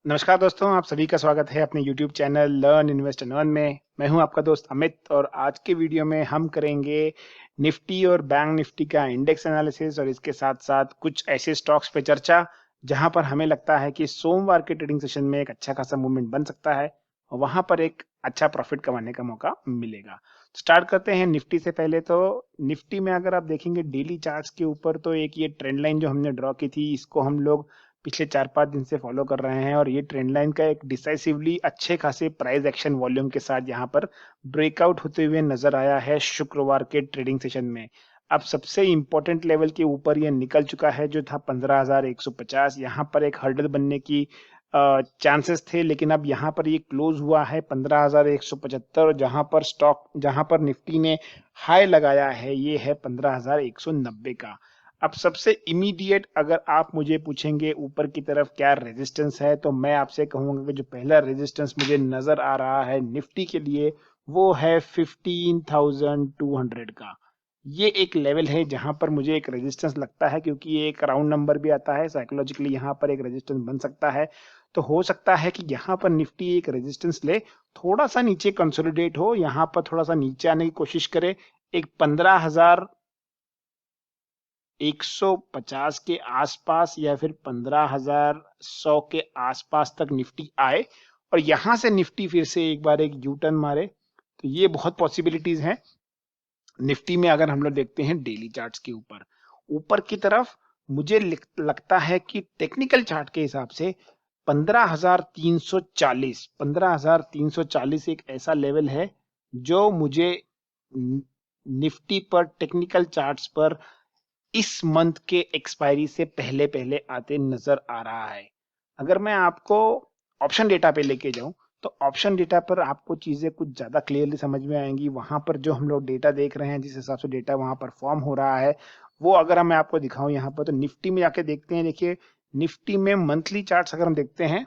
नमस्कार दोस्तों, आप सभी का स्वागत है अपने YouTube channel learn invest and earn में। मैं हूं आपका दोस्त अमित और आज के वीडियो में हम करेंगे निफ्टी और बैंक निफ्टी का इंडेक्स एनालिसिस और इसके साथ-साथ कुछ ऐसे स्टॉक्स पे चर्चा जहां पर हमें लगता है कि सोमवार के ट्रेडिंग सेशन में एक अच्छा खासा मूवमेंट बन सकता है और वहां पर एक अच्छा प्रॉफिट कमाने का मौका मिलेगा। स्टार्ट करते हैं निफ्टी से। पहले तो निफ्टी में अगर आप देखेंगे डेली चार्ट्स के ऊपर तो एक ये ट्रेंड लाइन जो हमने ड्रॉ की थी इसको हम लोग पिछले 4-5 दिन से फॉलो कर रहे हैं और ये ट्रेंड लाइन का एक डिसाइसिवली अच्छे खासे प्राइस एक्शन वॉल्यूम के साथ यहाँ पर ब्रेकआउट होते हुए नजर आया है शुक्रवार के ट्रेडिंग सेशन में। अब सबसे इंपॉर्टेंट लेवल के ऊपर ये निकल चुका है जो था 15,150। यहाँ पर एक हर्डल बनने की चांसेस थे, लेकिन अब यहाँ पर ये क्लोज हुआ है 15,175। जहाँ पर निफ्टी ने हाई लगाया है ये है 15,190 का। अब सबसे इमीडिएट अगर आप मुझे पूछेंगे ऊपर की तरफ क्या रेजिस्टेंस है तो मैं आपसे कहूंगा कि जो पहला रेजिस्टेंस मुझे नजर आ रहा है निफ्टी के लिए वो है 15,200 का। ये एक लेवल है जहां पर मुझे एक रेजिस्टेंस लगता है, क्योंकि ये एक राउंड नंबर भी आता है, साइकोलॉजिकली यहाँ पर एक रेजिस्टेंस बन सकता है। तो हो सकता है कि यहाँ पर निफ्टी एक रेजिस्टेंस ले, थोड़ा सा नीचे कंसोलिडेट हो, यहाँ पर थोड़ा सा नीचे आने की कोशिश करे, एक 15,150 के आसपास या फिर 15,100 के आसपास तक निफ्टी आए और यहां से निफ्टी फिर से एक बार एक यू टर्न मारे, तो ये बहुत पॉसिबिलिटीज हैं। निफ्टी में अगर हम लोग देखते हैं डेली चार्ट्स के ऊपर ऊपर की तरफ मुझे लगता है कि टेक्निकल चार्ट के हिसाब से 15,340 एक ऐसा लेवल है जो मुझे निफ्टी पर टेक्निकल चार्ट्स पर इस मंथ के एक्सपायरी से पहले पहले आते नजर आ रहा है। अगर मैं आपको ऑप्शन डेटा पे लेके जाऊं तो ऑप्शन डेटा पर आपको चीजें कुछ ज्यादा क्लियरली समझ में आएंगी। वहां पर जो हम लोग डेटा देख रहे हैं, जिस हिसाब से डेटा वहां पर फॉर्म हो रहा है, वो अगर मैं आपको दिखाऊं यहाँ पर तो निफ्टी में जाके देखते हैं। देखिए निफ्टी में मंथली चार्ट्स अगर हम देखते हैं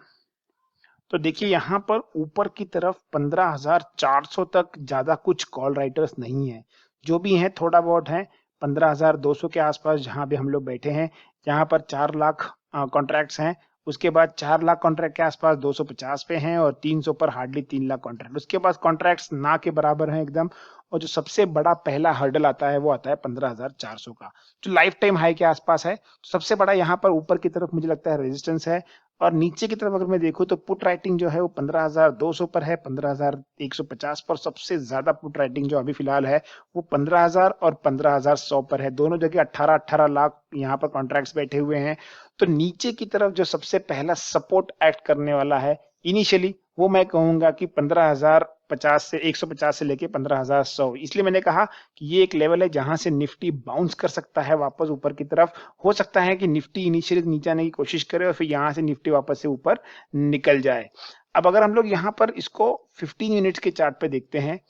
तो देखिए यहाँ पर ऊपर की तरफ 15,400 तक ज्यादा कुछ कॉल राइटर्स नहीं है, जो भी हैं थोड़ा बहुत है 15,200 के आसपास जहां भी हम लोग बैठे हैं। यहाँ पर 4 लाख कॉन्ट्रैक्ट्स हैं, उसके बाद 4 लाख कॉन्ट्रैक्ट के आसपास 250 पे हैं और 300 पर हार्डली 3 लाख कॉन्ट्रैक्ट। उसके बाद कॉन्ट्रैक्ट्स ना के बराबर हैं एकदम। और जो सबसे बड़ा पहला हर्डल आता है वो आता है 15,400 का, जो लाइफ टाइम हाई के आसपास है। तो सबसे बड़ा यहाँ पर ऊपर की तरफ मुझे लगता है रेजिस्टेंस है। और नीचे की तरफ अगर मैं देखूं तो पुट राइटिंग जो है वो 15,200 पर है, 15,150 पर। सबसे ज्यादा पुट राइटिंग जो अभी फिलहाल है वो 15,000 और 15,100 पर है। दोनों जगह 18-18 लाख यहाँ पर कॉन्ट्रैक्ट्स बैठे हुए हैं। तो नीचे की तरफ जो सबसे पहला सपोर्ट एक्ट करने वाला है इनिशियली, वो मैं कहूंगा कि 15,050 से 150 से लेके 15,100। इसलिए मैंने कहा कि ये एक लेवल है जहां से निफ्टी बाउंस कर सकता है वापस ऊपर की तरफ। हो सकता है कि निफ्टी इनिशियली नीचे आने की कोशिश करे और फिर यहां से निफ्टी वापस से ऊपर निकल जाए। अब अगर हम लोग यहाँ पर इसको 15 मिनट्स के चार्ट पे देखते हैं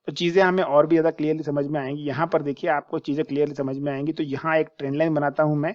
तो चीजें हमें और भी ज्यादा क्लियरली समझ में आएंगी। यहाँ पर देखिए आपको चीजें क्लियरली समझ में आएंगी। तो यहाँ एक ट्रेंड लाइन बनाता हूं मैं।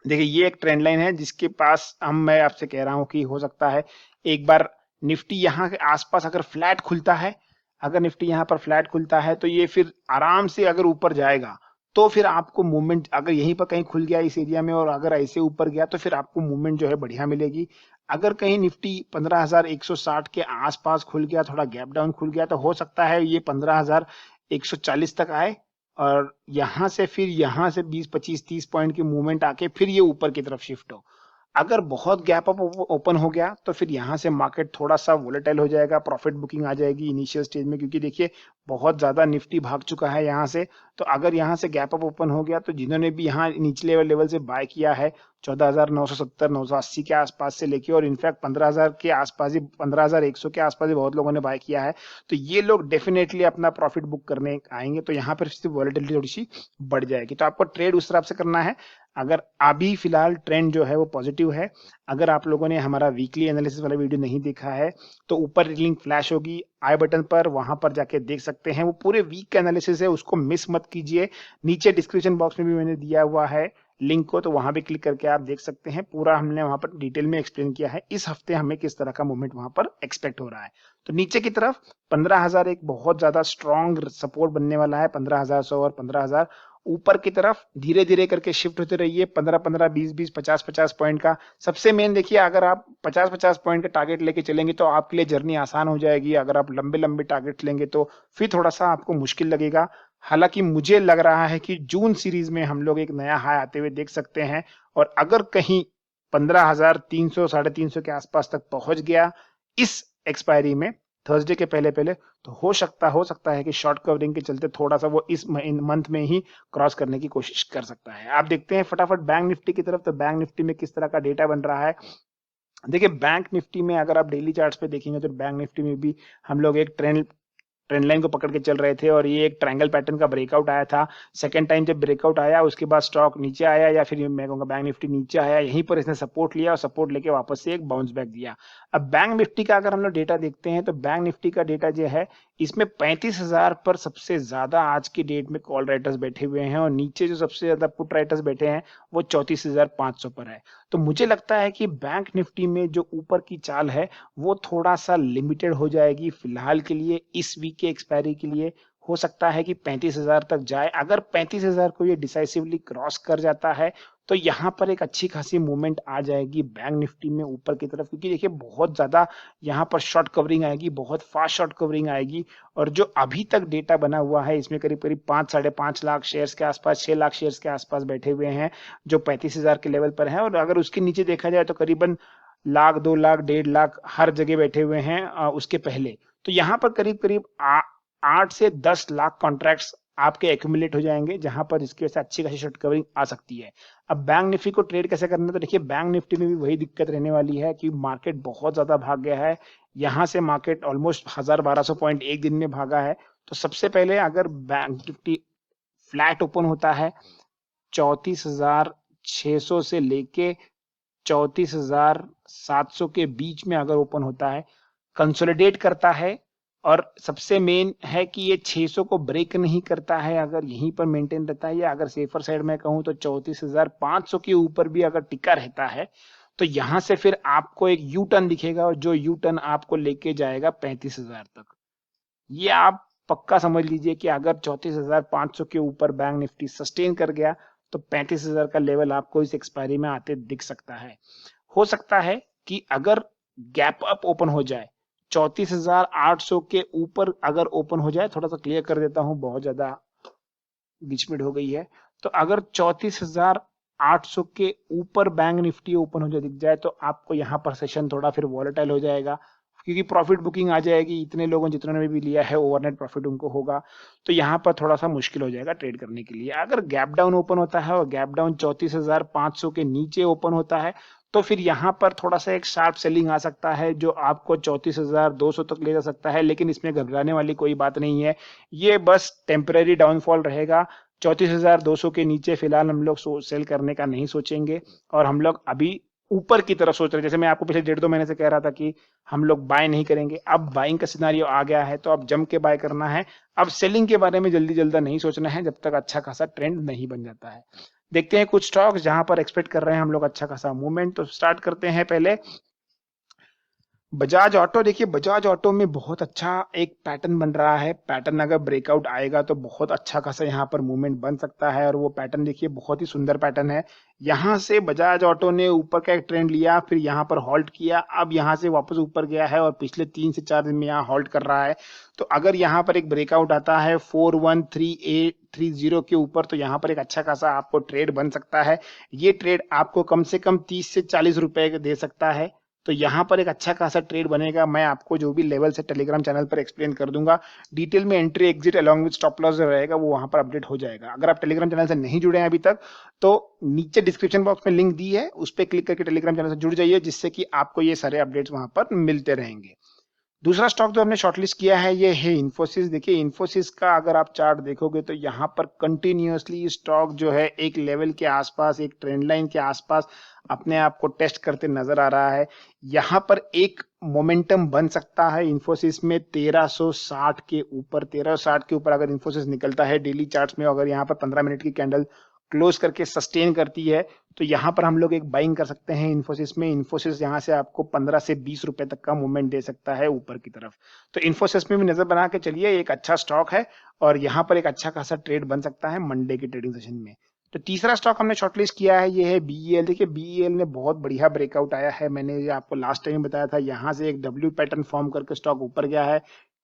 देखिए ये एक ट्रेंड लाइन है जिसके पास मैं आपसे कह रहा हूं कि हो सकता है एक बार निफ्टी यहाँ के आसपास अगर फ्लैट खुलता है, अगर निफ्टी यहाँ पर फ्लैट खुलता है तो ये फिर आराम से अगर ऊपर जाएगा तो फिर आपको मूवमेंट, अगर यहीं पर कहीं खुल गया इस एरिया में और अगर ऐसे ऊपर गया तो फिर आपको मूवमेंट जो है बढ़िया मिलेगी। अगर कहीं निफ्टी 15,160 के आसपास खुल गया, थोड़ा गैप डाउन खुल गया, तो हो सकता है ये 15,140 तक आए और यहाँ से 20-25-30 पॉइंट की मूवमेंट आके फिर ये ऊपर की तरफ शिफ्ट हो। अगर बहुत गैप अप ओपन हो गया तो फिर यहाँ से मार्केट थोड़ा सा वोलेटाइल हो जाएगा, प्रॉफिट बुकिंग आ जाएगी इनिशियल स्टेज में, क्योंकि देखिए बहुत ज्यादा निफ्टी भाग चुका है यहाँ से। तो अगर यहाँ से गैप अप ओपन हो गया तो जिन्होंने भी यहाँ निचले लेवल से बाय किया है 14,970 980 के आसपास से लेके और इनफैक्ट 15,000 के आसपास ही, 15,100 के आसपास ही बहुत लोगों ने बाय किया है, तो ये लोग डेफिनेटली अपना प्रॉफिट बुक करने आएंगे। तो यहाँ पर वॉलेटिलिटी थोड़ी सी बढ़ जाएगी। तो आपको ट्रेड उस तरह से करना है। अगर अभी फिलहाल ट्रेंड जो है वो पॉजिटिव है। अगर आप लोगों ने हमारा वीकली एनालिसिस वाला वीडियो नहीं देखा है तो ऊपर लिंक फ्लैश होगी आई बटन पर, वहां पर जाके देख सकते हैं। वो पूरे वीक का एनालिसिस है, उसको मिस मत कीजिए। नीचे डिस्क्रिप्शन बॉक्स में भी मैंने दिया हुआ है लिंक को, तो वहां भी क्लिक करके आप देख सकते हैं। पूरा हमने वहां पर डिटेल में एक्सप्लेन किया है इस हफ्ते हमें किस तरह का मूवमेंट वहां पर एक्सपेक्ट हो रहा है। तो नीचे की तरफ 15,000 एक बहुत ज्यादा स्ट्रॉन्ग सपोर्ट बनने वाला है, 15,100 और 15,000। ऊपर की तरफ धीरे धीरे करके शिफ्ट होते रहिए, 15-15, 20-20, 50-50 पॉइंट का। सबसे मेन देखिए, अगर आप 50-50 पॉइंट का टारगेट लेके चलेंगे तो आपके लिए जर्नी आसान हो जाएगी। अगर आप लंबे लंबे टारगेट लेंगे तो फिर थोड़ा सा आपको मुश्किल लगेगा। हालांकि मुझे लग रहा है कि जून सीरीज में हम लोग एक नया हाई आते हुए देख सकते हैं, और अगर कहीं 15,300 350 के आसपास तक पहुंच गया इस एक्सपायरी में थर्सडे के पहले पहले, तो हो सकता है कि शॉर्ट कवरिंग के चलते थोड़ा सा वो इस मंथ में ही क्रॉस करने की कोशिश कर सकता है। आप देखते हैं फटाफट बैंक निफ्टी की तरफ, तो बैंक निफ्टी में किस तरह का डेटा बन रहा है। देखिए बैंक निफ्टी में अगर आप डेली चार्ट्स पे देखेंगे तो बैंक निफ्टी में भी हम लोग एक ट्रेंड लाइन को पकड़ के चल रहे थे, और ये एक ट्रायंगल पैटर्न का ब्रेकआउट आया था। सेकंड टाइम जब ब्रेकआउट आया उसके बाद स्टॉक नीचे आया, या फिर मैं कहूंगा बैंक निफ्टी नीचे आया, यहीं पर इसने सपोर्ट लिया और सपोर्ट लेके वापस से एक बाउंस बैक दिया। अब बैंक निफ्टी का अगर हम लोग डेटा देखते हैं तो बैंक निफ्टी का डेटा जो है इसमें 35,000 पर सबसे ज्यादा आज की डेट में कॉल राइटर्स बैठे हुए हैं, और नीचे जो सबसे ज्यादा पुट राइटर्स बैठे हैं वो 34,500 पर है। तो मुझे लगता है कि बैंक निफ्टी में जो ऊपर की चाल है वो थोड़ा सा लिमिटेड हो जाएगी फिलहाल के लिए, इस वीक के एक्सपायरी के लिए। हो सकता है कि 35,000 तक जाए। अगर 35,000 को ये डिसाइसिवली क्रॉस कर जाता है तो यहाँ पर एक अच्छी खासी मूवमेंट आ जाएगी बैंक निफ्टी में ऊपर की तरफ, क्योंकि देखिए बहुत ज्यादा यहाँ पर शॉर्ट कवरिंग आएगी, बहुत फास्ट शॉर्ट कवरिंग आएगी। और जो अभी तक डेटा बना हुआ है इसमें करीब करीब 5-5.5 लाख शेयर्स के आसपास, 6 लाख शेयर्स के आसपास बैठे हुए हैं जो 35,000 के लेवल पर है। और अगर उसके नीचे देखा जाए तो करीबन लाख, 2 लाख, 1.5 लाख हर जगह बैठे हुए हैं उसके पहले। तो यहाँ पर करीब करीब 8 से 10 लाख कॉन्ट्रैक्ट्स आपके एक्यूमुलेट हो जाएंगे, जहां पर इसकी वजह से अच्छी खासी शॉर्ट कवरिंग आ सकती है। अब बैंक निफ्टी को ट्रेड कैसे करना है, तो देखिए बैंक निफ्टी में भी वही दिक्कत रहने वाली है कि मार्केट बहुत ज्यादा भाग गया है। यहां से मार्केट ऑलमोस्ट 1,000-1,200 पॉइंट एक दिन में भागा है। तो सबसे पहले अगर बैंक निफ्टी फ्लैट ओपन होता है 34,600 से लेके 34,700 के बीच में अगर ओपन होता है, कंसोलिडेट करता है, और सबसे मेन है कि ये 600 को ब्रेक नहीं करता है, अगर यहीं पर मेंटेन रहता है, या अगर सेफर साइड में कहूं तो 34,500 के ऊपर भी अगर टिका रहता है, तो यहां से फिर आपको एक यू टर्न दिखेगा, और जो यू टर्न आपको लेके जाएगा 35,000 तक। ये आप पक्का समझ लीजिए कि अगर 34,500 के ऊपर बैंक निफ्टी सस्टेन कर गया तो 35,000 का लेवल आपको इस एक्सपायरी में आते दिख सकता है। हो सकता है कि अगर गैप अप ओपन हो जाए 34,800 के ऊपर अगर ओपन हो जाए, थोड़ा सा क्लियर कर देता हूं, बहुत ज्यादा गिचमिट हो गई है। तो अगर 34,800 के ऊपर बैंक निफ्टी ओपन हो जाए, दिख जाए, तो आपको यहाँ पर सेशन थोड़ा फिर वॉलेटाइल हो जाएगा, क्योंकि प्रॉफिट बुकिंग आ जाएगी। इतने लोगों जितने ने भी लिया है ओवरनाइट प्रॉफिट उनको होगा, तो यहाँ पर थोड़ा सा मुश्किल हो जाएगा ट्रेड करने के लिए। अगर गैप डाउन ओपन होता है और गैप डाउन 34,500 के नीचे ओपन होता है, तो फिर यहाँ पर थोड़ा सा एक शार्प सेलिंग आ सकता है जो आपको 34,200 तक ले जा सकता है। लेकिन इसमें घबराने वाली कोई बात नहीं है, ये बस टेम्परेरी डाउनफॉल रहेगा। 34,200 के नीचे फिलहाल हम लोग सेल करने का नहीं सोचेंगे, और हम लोग अभी ऊपर की तरफ सोच रहे हैं। जैसे मैं आपको पिछले 1.5-2 महीने से कह रहा था कि हम लोग बाय नहीं करेंगे, अब बाइंग का सिनारियो आ गया है, तो अब जम के बाय करना है। अब सेलिंग के बारे में जल्दी जल्दी नहीं सोचना है जब तक अच्छा खासा ट्रेंड नहीं बन जाता है। देखते हैं कुछ स्टॉक्स जहां पर एक्सपेक्ट कर रहे हैं हम लोग अच्छा खासा मूवमेंट। तो स्टार्ट करते हैं पहले बजाज ऑटो। देखिए बजाज ऑटो में बहुत अच्छा एक पैटर्न बन रहा है। पैटर्न अगर ब्रेकआउट आएगा तो बहुत अच्छा खासा यहाँ पर मूवमेंट बन सकता है, और वो पैटर्न देखिए बहुत ही सुंदर पैटर्न है। यहाँ से बजाज ऑटो ने ऊपर का एक ट्रेंड लिया, फिर यहाँ पर हॉल्ट किया, अब यहाँ से वापस ऊपर गया है और पिछले 3 से 4 दिन में यहाँ हॉल्ट कर रहा है। तो अगर यहाँ पर एक ब्रेकआउट आता है 413830 के ऊपर, तो यहाँ पर एक अच्छा खासा आपको ट्रेड बन सकता है। ये ट्रेड आपको कम से कम 30 से 40 रुपए दे सकता है। तो यहाँ पर एक अच्छा खासा ट्रेड बनेगा। मैं आपको जो भी लेवल से टेलीग्राम चैनल पर एक्सप्लेन कर दूंगा, डिटेल में entry exit along with stop loss रहेगा, वो वहां पर अपडेट हो जाएगा। अगर आप टेलीग्राम चैनल से नहीं जुड़े हैं अभी तक, तो नीचे डिस्क्रिप्शन बॉक्स में लिंक दी है, उस पर क्लिक करके टेलीग्राम चैनल से जुड़ जाइए, जिससे कि आपको ये सारे अपडेट्स वहां पर मिलते रहेंगे। दूसरा स्टॉक जो हमने शॉर्टलिस्ट किया है ये है इन्फोसिस। देखिए इन्फोसिस का अगर आप चार्ट देखोगे तो यहाँ पर कंटिन्यूअसली स्टॉक जो है एक लेवल के आसपास, एक ट्रेंड लाइन के आसपास अपने आप को टेस्ट करते नजर आ रहा है। यहाँ पर एक मोमेंटम बन सकता है इन्फोसिस में 1360 के ऊपर। 1360 के ऊपर अगर इन्फोसिस निकलता है डेली चार्ट्स में, अगर यहाँ पर 15 मिनट की कैंडल क्लोज करके सस्टेन करती है तो यहाँ पर हम लोग एक बाइंग कर सकते हैं इन्फोसिस में। इन्फोसिस यहाँ से आपको 15 से 20 रुपए तक का मूवमेंट दे सकता है ऊपर की तरफ। तो इन्फोसिस में भी नजर बना के चलिए, एक अच्छा स्टॉक है और यहाँ पर एक अच्छा खासा ट्रेड बन सकता है मंडे की ट्रेडिंग सेशन में। तो तीसरा स्टॉक हमने शॉर्टलिस्ट किया है, ये है बीईएल। देखिए बीईएल ने बहुत बढ़िया ब्रेकआउट आया है, मैंने आपको लास्ट टाइम बताया था, यहाँ से एक डब्ल्यू पैटर्न फॉर्म करके स्टॉक ऊपर गया है,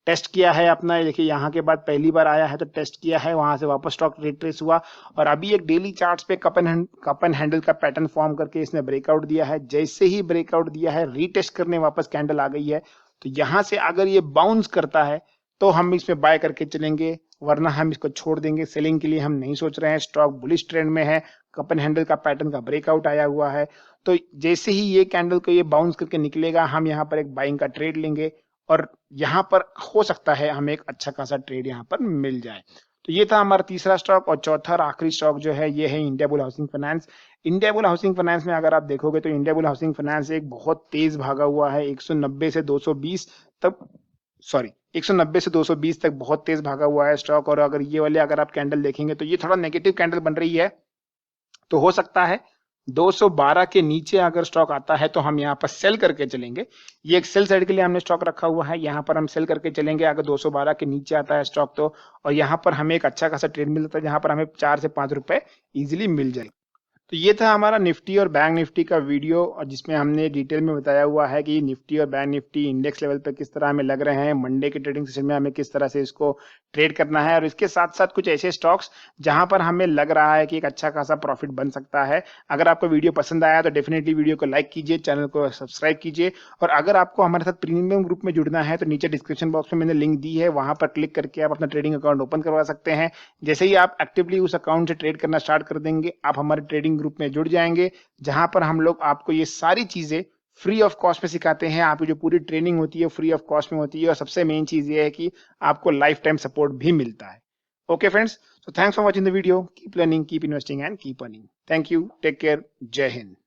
टेस्ट किया है अपना। देखिए यहाँ के बाद पहली बार आया है तो टेस्ट किया है, वहां से वापस स्टॉक रिट्रेस हुआ और अभी एक डेली चार्ट्स पे कप एंड हैंडल का पैटर्न फॉर्म करके इसने ब्रेकआउट दिया है। जैसे ही ब्रेकआउट दिया है रीटेस्ट करने वापस कैंडल आ गई है, तो यहाँ से अगर ये बाउंस करता है तो हम इसमें बाय करके चलेंगे, वरना हम इसको छोड़ देंगे। सेलिंग के लिए हम नहीं सोच रहे हैं, स्टॉक बुलिश ट्रेंड में है, कप एंड हैंडल का पैटर्न का ब्रेकआउट आया हुआ है। तो जैसे ही ये कैंडल को ये बाउंस करके निकलेगा, हम यहाँ पर एक बाइंग का ट्रेड लेंगे और यहाँ पर हो सकता है हमें एक अच्छा खासा ट्रेड यहाँ पर मिल जाए। तो ये था हमारा तीसरा स्टॉक। और चौथा और आखिरी स्टॉक जो है ये है Indiabulls housing finance. Indiabulls housing finance में अगर आप देखोगे तो इंडियाबुल हाउसिंग फाइनेंस एक बहुत तेज भागा हुआ है, 190 से 220 तक, सॉरी 190 से 220 तक बहुत तेज भागा हुआ है स्टॉक। और अगर ये वाले अगर आप कैंडल देखेंगे तो ये थोड़ा नेगेटिव कैंडल बन रही है, तो हो सकता है 212 के नीचे अगर स्टॉक आता है तो हम यहाँ पर सेल करके चलेंगे। ये एक सेल साइड के लिए हमने स्टॉक रखा हुआ है, यहाँ पर हम सेल करके चलेंगे अगर 212 के नीचे आता है स्टॉक तो। और यहाँ पर हमें एक अच्छा खासा ट्रेड मिलता है, जहाँ पर हमें 4 से 5 रुपए इजीली मिल जाए। तो ये था हमारा निफ्टी और बैंक निफ्टी का वीडियो, और जिसमें हमने डिटेल में बताया हुआ है कि निफ्टी और बैंक निफ्टी इंडेक्स लेवल पे किस तरह हमें लग रहे हैं, मंडे के ट्रेडिंग सेशन में हमें किस तरह से इसको ट्रेड करना है, और इसके साथ साथ कुछ ऐसे स्टॉक्स जहां पर हमें लग रहा है कि एक अच्छा खासा प्रॉफिट बन सकता है। अगर आपको वीडियो पसंद आया तो डेफिनेटली वीडियो को लाइक कीजिए, चैनल को सब्सक्राइब कीजिए, और अगर आपको हमारे साथ प्रीमियम ग्रुप में जुड़ना है तो नीचे डिस्क्रिप्शन बॉक्स में मैंने लिंक दी है, वहां पर क्लिक करके आप अपना ट्रेडिंग अकाउंट ओपन करवा सकते हैं। जैसे ही आप एक्टिवली उस अकाउंट से ट्रेड करना स्टार्ट कर देंगे, आप हमारे ट्रेडिंग ग्रुप में जुड़ जाएंगे, जहां पर हम लोग आपको ये सारी चीजें फ्री ऑफ कॉस्ट में सिखाते हैं। आपकी जो पूरी ट्रेनिंग होती है फ्री ऑफ कॉस्ट में होती है, और सबसे मेन चीज ये है कि आपको लाइफ टाइम सपोर्ट भी मिलता है। Okay friends, so thanks for watching the video. Keep learning, keep investing and keep earning. Thank you. Take care. Jai Hind.